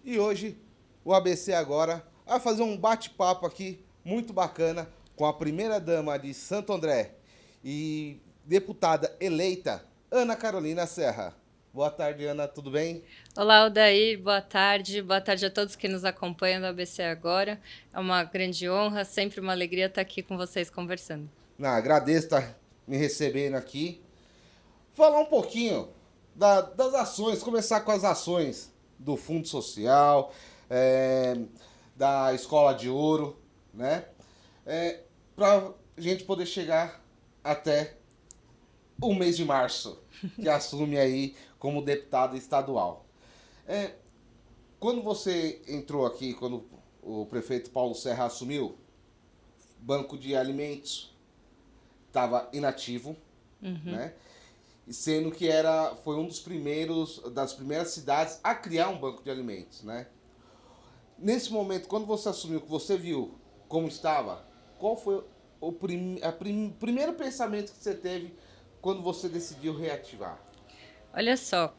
E hoje o ABC Agora vai fazer um bate-papo aqui muito bacana com a primeira-dama de Santo André e deputada eleita Ana Carolina Serra. Boa tarde, Ana, tudo bem? Olá, Odair, boa tarde. Boa tarde a todos que nos acompanham no ABC Agora. É uma grande honra, sempre uma alegria estar aqui com vocês conversando. Não, agradeço estar me recebendo aqui. Falar um pouquinho das ações, começar com as ações do Fundo Social, é, da Escola de Ouro, né? Para a gente poder chegar até o mês de março, que assume aí como deputado estadual. É, quando você entrou aqui, quando o prefeito Paulo Serra assumiu, Banco de Alimentos estava inativo, né? E sendo que foi um dos das primeiras cidades a criar um banco de alimentos, né? Nesse momento, quando você assumiu, que você viu como estava, qual foi primeiro pensamento que você teve quando você decidiu reativar? Olha só,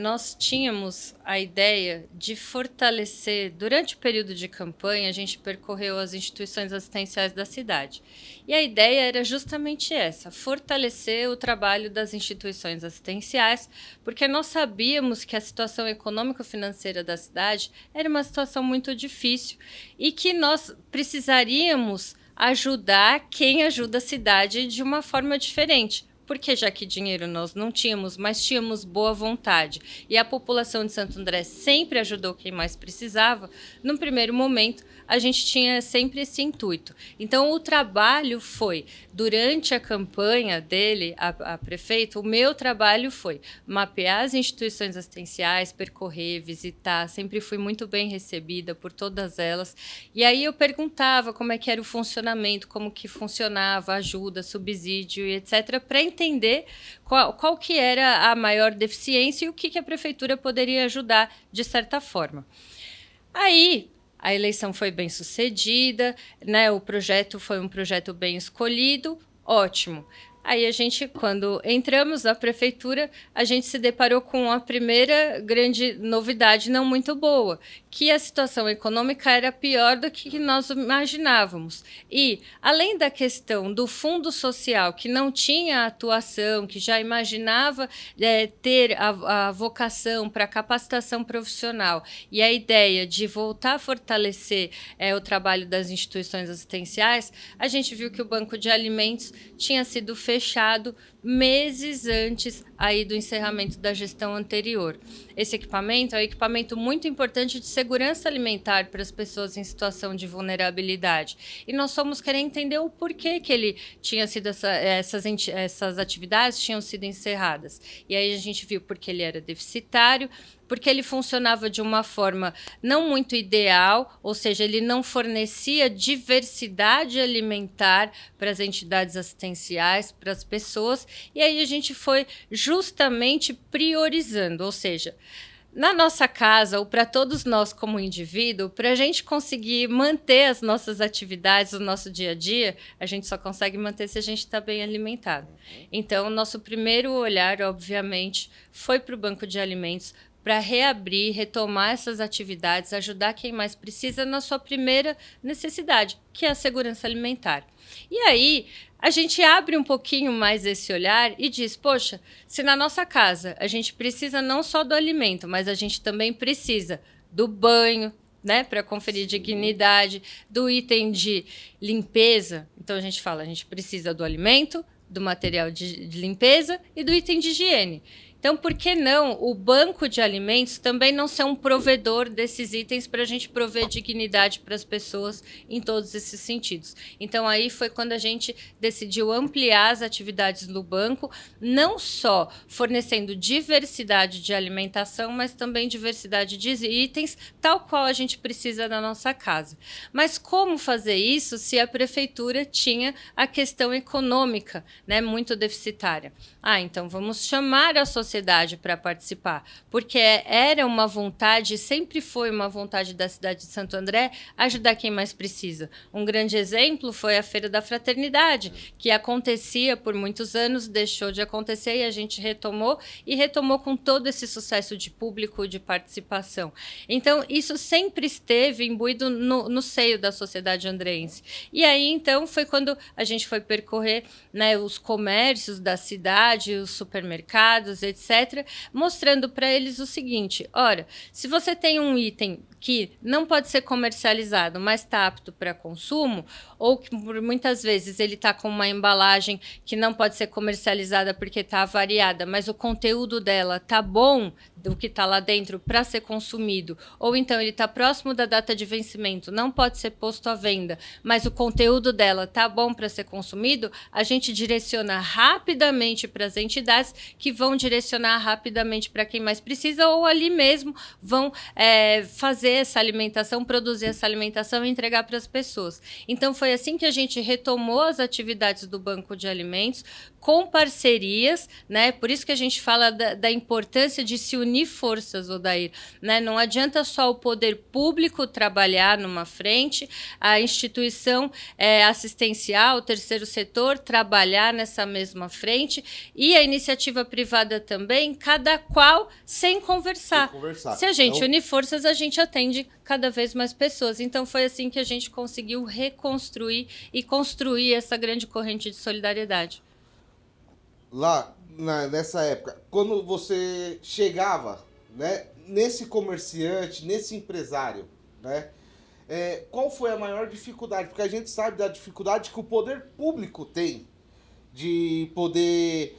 nós tínhamos a ideia de fortalecer, durante o período de campanha, a gente percorreu as instituições assistenciais da cidade. E a ideia era justamente essa: fortalecer o trabalho das instituições assistenciais, porque nós sabíamos que a situação econômico-financeira da cidade era uma situação muito difícil e que nós precisaríamos ajudar quem ajuda a cidade de uma forma diferente, porque já que dinheiro nós não tínhamos, mas tínhamos boa vontade e a população de Santo André sempre ajudou quem mais precisava, no primeiro momento a gente tinha sempre esse intuito. Então o trabalho foi, durante a campanha dele, a prefeito, o meu trabalho foi mapear as instituições assistenciais, percorrer, visitar, sempre fui muito bem recebida por todas elas. E aí eu perguntava como é que era o funcionamento, como que funcionava, ajuda, subsídio e etc, para entender qual que era a maior deficiência e o que a prefeitura poderia ajudar de certa forma. Aí a eleição foi bem sucedida, né? O projeto foi um projeto bem escolhido, ótimo. Aí a gente, quando entramos na prefeitura, a gente se deparou com a primeira grande novidade não muito boa, que a situação econômica era pior do que nós imaginávamos. E, além da questão do fundo social, que não tinha atuação, que já imaginava ter a vocação para capacitação profissional e a ideia de voltar a fortalecer o trabalho das instituições assistenciais, a gente viu que o Banco de Alimentos tinha sido fechado meses antes aí do encerramento da gestão anterior. Esse equipamento é um equipamento muito importante de segurança alimentar para as pessoas em situação de vulnerabilidade. E nós fomos querer entender o porquê que ele tinha sido essas atividades tinham sido encerradas. E aí a gente viu porque ele era deficitário, porque ele funcionava de uma forma não muito ideal, ou seja, ele não fornecia diversidade alimentar para as entidades assistenciais, para as pessoas, e aí a gente foi justamente priorizando, ou seja, na nossa casa, ou para todos nós como indivíduo, para a gente conseguir manter as nossas atividades, o nosso dia a dia, a gente só consegue manter se a gente está bem alimentado. Então, nosso primeiro olhar, obviamente, foi para o banco de alimentos, para reabrir, retomar essas atividades, ajudar quem mais precisa na sua primeira necessidade, que é a segurança alimentar. E aí, a gente abre um pouquinho mais esse olhar e diz: poxa, se na nossa casa a gente precisa não só do alimento, mas a gente também precisa do banho, né, para conferir Sim. dignidade, do item de limpeza. Então a gente fala, a gente precisa do alimento, do material de limpeza e do item de higiene. Então, por que não o banco de alimentos também não ser um provedor desses itens para a gente prover dignidade para as pessoas em todos esses sentidos? Então, aí foi quando a gente decidiu ampliar as atividades do banco, não só fornecendo diversidade de alimentação, mas também diversidade de itens, tal qual a gente precisa na nossa casa. Mas como fazer isso se a prefeitura tinha a questão econômica, né, muito deficitária? Então vamos chamar a sociedade sociedade para participar, porque era uma vontade, sempre foi uma vontade da cidade de Santo André ajudar quem mais precisa. Um grande exemplo foi a Feira da Fraternidade, que acontecia por muitos anos, deixou de acontecer e a gente retomou, e retomou com todo esse sucesso de público, de participação. Então, isso sempre esteve imbuído no seio da sociedade andreense. E aí, então, foi quando a gente foi percorrer, né, os comércios da cidade, os supermercados, etc., mostrando para eles o seguinte: ora, se você tem um item que não pode ser comercializado, mas está apto para consumo, ou que muitas vezes ele está com uma embalagem que não pode ser comercializada porque está avariada, mas o conteúdo dela está bom, do que está lá dentro, para ser consumido, ou então ele está próximo da data de vencimento, não pode ser posto à venda, mas o conteúdo dela está bom para ser consumido, a gente direciona rapidamente para as entidades que vão direcionar rapidamente para quem mais precisa, ou ali mesmo vão fazer essa alimentação, produzir essa alimentação e entregar para as pessoas. Então, foi assim que a gente retomou as atividades do Banco de Alimentos, com parcerias, né? Por isso que a gente fala da importância de se unir forças, Odair, né? Não adianta só o poder público trabalhar numa frente, a instituição assistencial, o terceiro setor, trabalhar nessa mesma frente, e a iniciativa privada também, cada qual sem conversar. Se a gente unir forças, a gente atende cada vez mais pessoas. Então, foi assim que a gente conseguiu reconstruir e construir essa grande corrente de solidariedade. Lá, nessa época, quando você chegava, né, nesse comerciante, nesse empresário, né, qual foi a maior dificuldade? Porque a gente sabe da dificuldade que o poder público tem de poder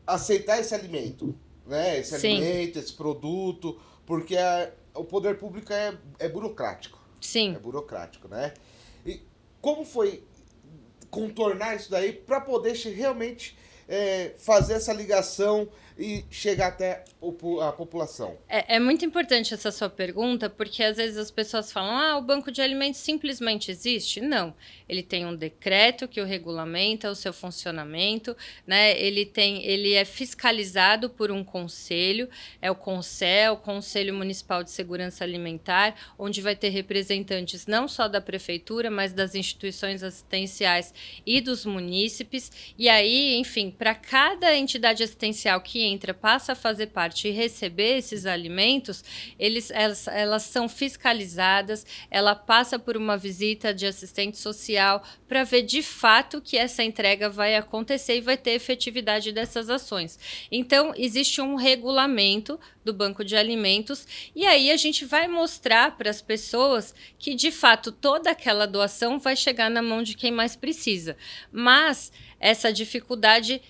aceitar esse alimento, né? Esse Sim. alimento, esse produto, porque o poder público é burocrático. Sim. É burocrático, né? E como foi contornar isso daí para poder realmente fazer essa ligação e chegar até a população? É muito importante essa sua pergunta, porque às vezes as pessoas falam: o banco de alimentos simplesmente existe. Não, ele tem um decreto que o regulamenta o seu funcionamento, né? Ele é fiscalizado por um conselho, é o CONSEA, o Conselho Municipal de Segurança Alimentar, onde vai ter representantes não só da prefeitura, mas das instituições assistenciais e dos munícipes. E aí, enfim, para cada entidade assistencial que entra, passa a fazer parte e receber esses alimentos, elas são fiscalizadas, ela passa por uma visita de assistente social para ver de fato que essa entrega vai acontecer e vai ter efetividade dessas ações. Então, existe um regulamento do Banco de Alimentos, e aí a gente vai mostrar para as pessoas que, de fato, toda aquela doação vai chegar na mão de quem mais precisa. Mas essa dificuldade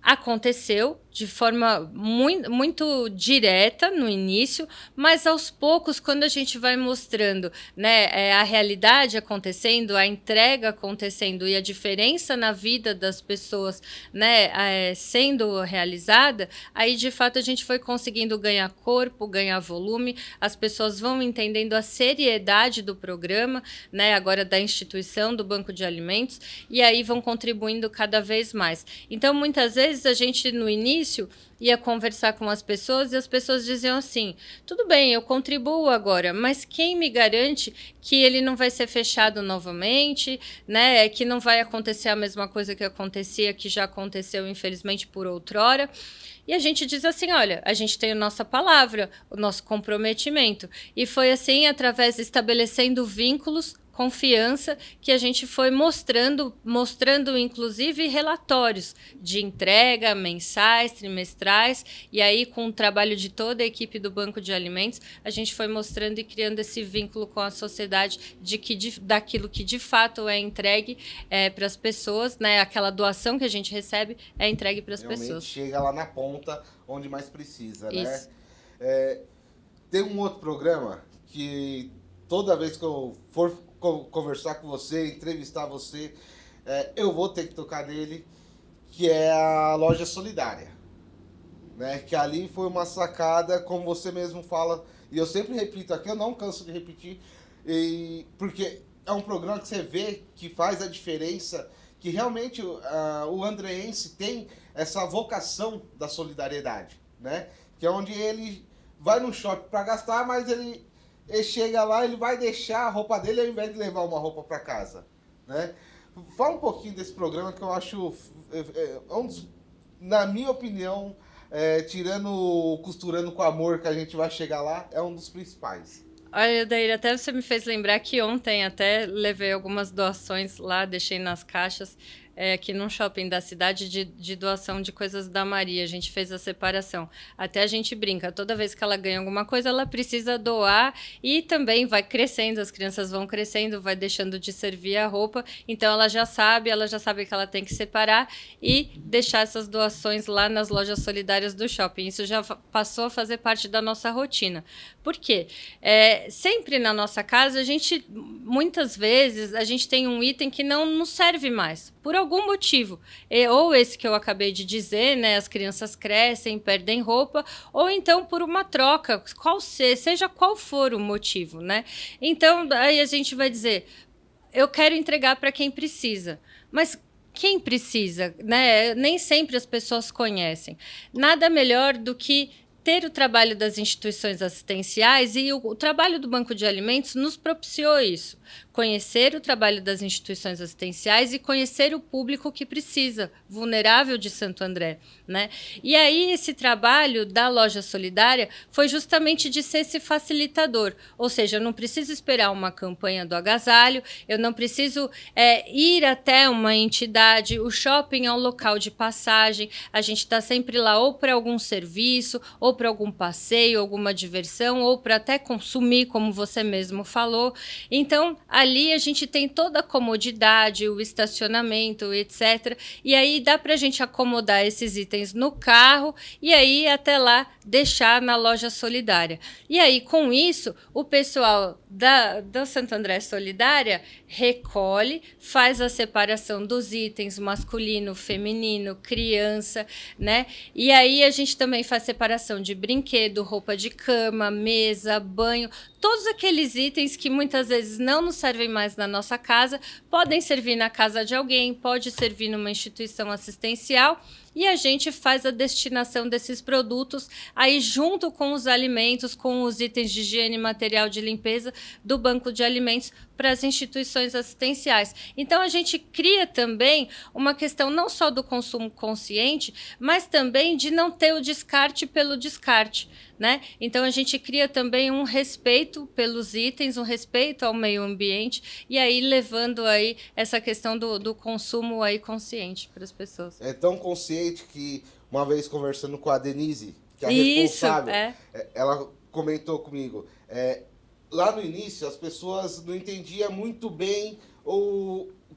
aconteceu de forma muito direta no início, mas aos poucos, quando a gente vai mostrando, né, a realidade acontecendo, a entrega acontecendo e a diferença na vida das pessoas, né, sendo realizada, aí de fato a gente foi conseguindo ganhar corpo, ganhar volume, as pessoas vão entendendo a seriedade do programa, né, agora da instituição do Banco de Alimentos, e aí vão contribuindo cada vez mais. Então, muitas vezes a gente no início ia conversar com as pessoas e as pessoas diziam assim: tudo bem, eu contribuo agora, mas quem me garante que ele não vai ser fechado novamente, né? Que não vai acontecer a mesma coisa que acontecia, que já aconteceu, infelizmente, por outrora. E a gente diz assim: olha, a gente tem a nossa palavra, o nosso comprometimento. E foi assim, através de estabelecendo vínculos, confiança, que a gente foi mostrando inclusive relatórios de entrega mensais, trimestrais, e aí com o trabalho de toda a equipe do Banco de Alimentos, a gente foi mostrando e criando esse vínculo com a sociedade daquilo que de fato é entregue para as pessoas, né? Aquela doação que a gente recebe é entregue para as pessoas. Chega lá na ponta onde mais precisa, isso, né? Tem um outro programa que toda vez que eu for conversar com você, entrevistar você, eu vou ter que tocar nele, que é a Loja Solidária, né? Que ali foi uma sacada, como você mesmo fala, e eu sempre repito aqui, eu não canso de repetir, porque é um programa que você vê que faz a diferença, que realmente o andreense tem essa vocação da solidariedade, né? Que é onde ele vai no shopping para gastar, mas ele chega lá, ele vai deixar a roupa dele ao invés de levar uma roupa para casa, né? Fala um pouquinho desse programa que eu acho, na minha opinião, tirando o Costurando com Amor, que a gente vai chegar lá, é um dos principais. Olha, Daíra, até você me fez lembrar que ontem até levei algumas doações lá, deixei nas caixas, aqui num shopping da cidade de doação de coisas da Maria. A gente fez a separação. Até a gente brinca, toda vez que ela ganha alguma coisa, ela precisa doar e também vai crescendo, as crianças vão crescendo, vai deixando de servir a roupa, então ela já sabe que ela tem que separar e deixar essas doações lá nas lojas solidárias do shopping. Isso já passou a fazer parte da nossa rotina. Por quê? Sempre na nossa casa, muitas vezes, a gente tem um item que não nos serve mais, por algum motivo. Ou esse que eu acabei de dizer, né? As crianças crescem, perdem roupa, ou então por uma troca, seja qual for o motivo, né? Então, aí a gente vai dizer, eu quero entregar para quem precisa, mas quem precisa, né? Nem sempre as pessoas conhecem. Nada melhor do que ter o trabalho das instituições assistenciais, e o trabalho do Banco de Alimentos nos propiciou isso. Conhecer o trabalho das instituições assistenciais e conhecer o público que precisa, vulnerável de Santo André, né? E aí esse trabalho da loja solidária foi justamente de ser esse facilitador, ou seja, eu não preciso esperar uma campanha do agasalho, eu não preciso ir até uma entidade, o shopping é um local de passagem, a gente está sempre lá ou para algum serviço, ou para algum passeio, alguma diversão, ou para até consumir, como você mesmo falou. Então, ali a gente tem toda a comodidade, o estacionamento, etc. E aí dá para a gente acomodar esses itens no carro e aí até lá deixar na loja solidária. E aí, com isso, o pessoal da Santo André Solidária recolhe, faz a separação dos itens masculino, feminino, criança, né? E aí a gente também faz separação de brinquedo, roupa de cama, mesa, banho, todos aqueles itens que muitas vezes não nos servem mais na nossa casa, podem servir na casa de alguém, pode servir numa instituição assistencial, e a gente faz a destinação desses produtos aí junto com os alimentos, com os itens de higiene e material de limpeza do Banco de Alimentos para as instituições assistenciais. Então, a gente cria também uma questão não só do consumo consciente, mas também de não ter o descarte pelo descarte, né? Então, a gente cria também um respeito pelos itens, um respeito ao meio ambiente, e aí levando aí essa questão do consumo aí consciente para as pessoas. É tão consciente que, uma vez conversando com a Denise, que é a responsável, ela comentou comigo, lá no início as pessoas não entendiam muito bem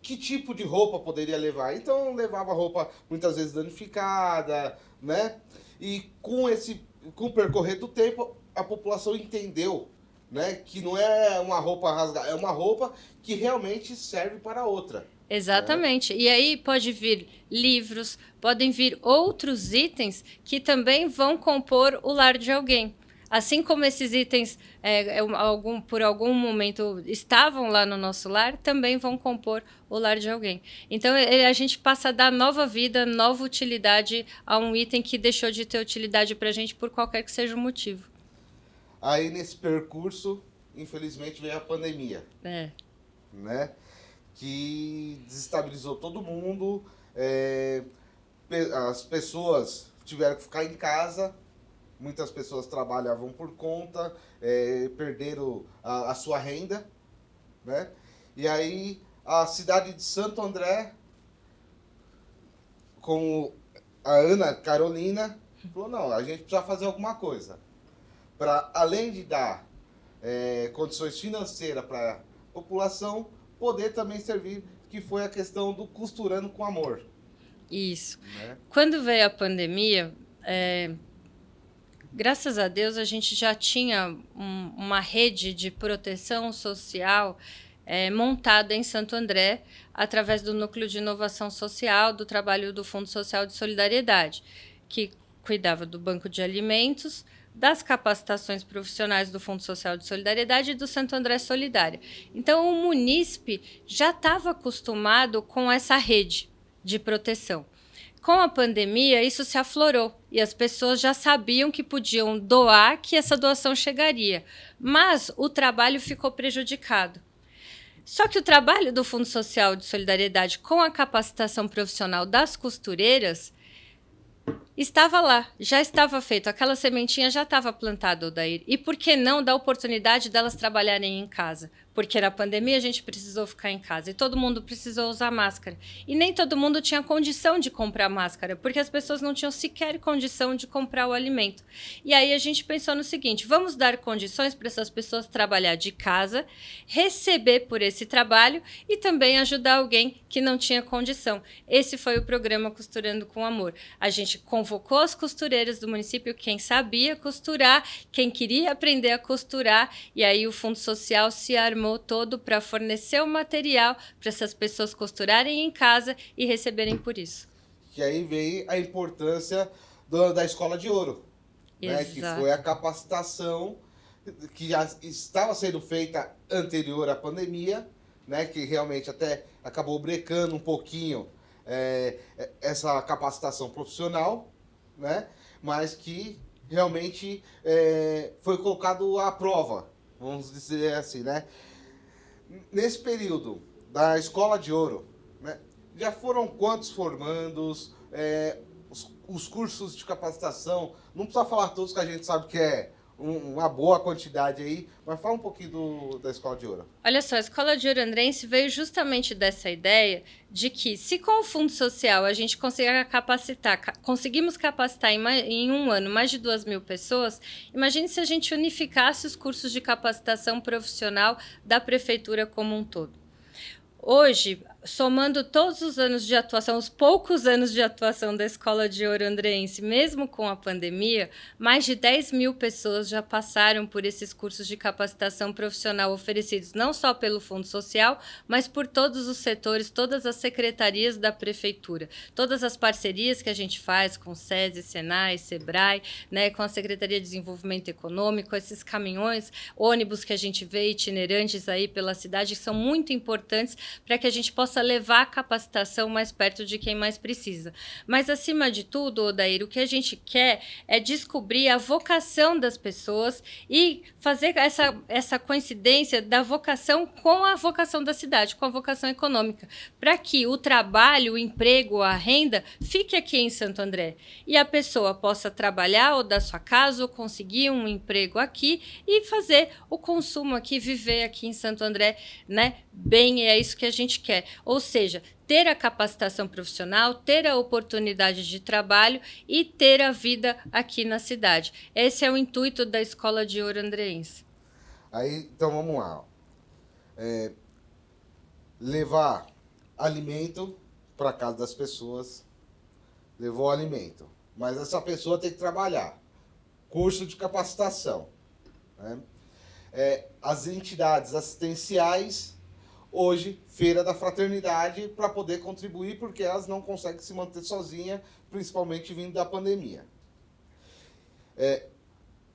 que tipo de roupa poderia levar. Então levava roupa muitas vezes danificada, né? E com o percorrer do tempo, a população entendeu, né, que não é uma roupa rasgada, é uma roupa que realmente serve para outra. Exatamente. E aí pode vir livros, podem vir outros itens que também vão compor o lar de alguém. Assim como esses itens, por algum momento, estavam lá no nosso lar, também vão compor o lar de alguém. Então, a gente passa a dar nova vida, nova utilidade a um item que deixou de ter utilidade para a gente por qualquer que seja o motivo. Aí, nesse percurso, infelizmente, veio a pandemia. Né? Que desestabilizou todo mundo. As pessoas tiveram que ficar em casa. Muitas pessoas trabalhavam por conta, perderam a sua renda, né? E aí a cidade de Santo André, com a Ana Carolina, falou, não, a gente precisa fazer alguma coisa. Para, além de dar condições financeiras para a população, poder também servir, que foi a questão do Costurando com Amor. Isso. Né? Quando veio a pandemia, graças a Deus, a gente já tinha uma rede de proteção social montada em Santo André, através do Núcleo de Inovação Social, do trabalho do Fundo Social de Solidariedade, que cuidava do Banco de Alimentos, das capacitações profissionais do Fundo Social de Solidariedade e do Santo André Solidária. Então, o munícipe já estava acostumado com essa rede de proteção. Com a pandemia, isso se aflorou e as pessoas já sabiam que podiam doar, que essa doação chegaria, mas o trabalho ficou prejudicado. Só que o trabalho do Fundo Social de Solidariedade com a capacitação profissional das costureiras estava lá, já estava feito, aquela sementinha já estava plantada, Odair. E por que não dar oportunidade delas trabalharem em casa? Porque na pandemia a gente precisou ficar em casa e todo mundo precisou usar máscara. E nem todo mundo tinha condição de comprar máscara, porque as pessoas não tinham sequer condição de comprar o alimento. E aí a gente pensou no seguinte, vamos dar condições para essas pessoas trabalhar de casa, receber por esse trabalho e também ajudar alguém que não tinha condição. Esse foi o programa Costurando com Amor. A gente convocou as costureiras do município, quem sabia costurar, quem queria aprender a costurar, e aí o Fundo Social se armou todo para fornecer o material para essas pessoas costurarem em casa e receberem por isso. Que aí veio a importância da Escola de Ouro, né? Que foi a capacitação que já estava sendo feita anterior à pandemia, né? Que realmente até acabou brecando um pouquinho essa capacitação profissional, né? Mas que realmente foi colocado à prova, vamos dizer assim, né? Nesse período da Escola de Ouro, né, já foram quantos formandos, os cursos de capacitação, não precisa falar todos que a gente sabe que é uma boa quantidade aí, mas fala um pouquinho da Escola de Ouro. Olha só, a Escola de Ouro Andrense veio justamente dessa ideia de que, se com o Fundo Social a gente conseguimos capacitar em um ano mais de 2.000 pessoas, imagine se a gente unificasse os cursos de capacitação profissional da Prefeitura como um todo. Hoje, somando todos os anos de atuação, os poucos anos de atuação da Escola de Ouro Andrense, mesmo com a pandemia, mais de 10.000 pessoas já passaram por esses cursos de capacitação profissional oferecidos não só pelo Fundo Social, mas por todos os setores, todas as secretarias da Prefeitura, todas as parcerias que a gente faz com SESI, Senai, Sebrae, né, com a Secretaria de Desenvolvimento Econômico, esses caminhões, ônibus que a gente vê itinerantes aí pela cidade, que são muito importantes para que a gente possa levar a capacitação mais perto de quem mais precisa. Mas, acima de tudo, Odair, o que a gente quer é descobrir a vocação das pessoas e fazer essa coincidência da vocação com a vocação da cidade, com a vocação econômica, para que o trabalho, o emprego, a renda fique aqui em Santo André e a pessoa possa trabalhar ou da sua casa ou conseguir um emprego aqui e fazer o consumo aqui, viver aqui em Santo André, né? Bem, é isso que a gente quer. Ou seja, ter a capacitação profissional, ter a oportunidade de trabalho e ter a vida aqui na cidade. Esse é o intuito da Escola de Ouro Andrense. Aí, então vamos lá. Levar alimento para casa das pessoas, levou alimento, mas essa pessoa tem que trabalhar. Curso de capacitação, né? As entidades assistenciais, hoje, Feira da Fraternidade, para poder contribuir, porque elas não conseguem se manter sozinhas, principalmente vindo da pandemia.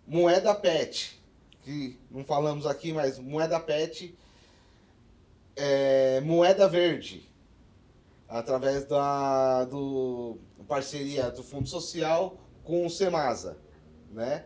Moeda PET, que não falamos aqui, mas moeda PET, moeda verde, através da parceria do Fundo Social com o Semasa, né?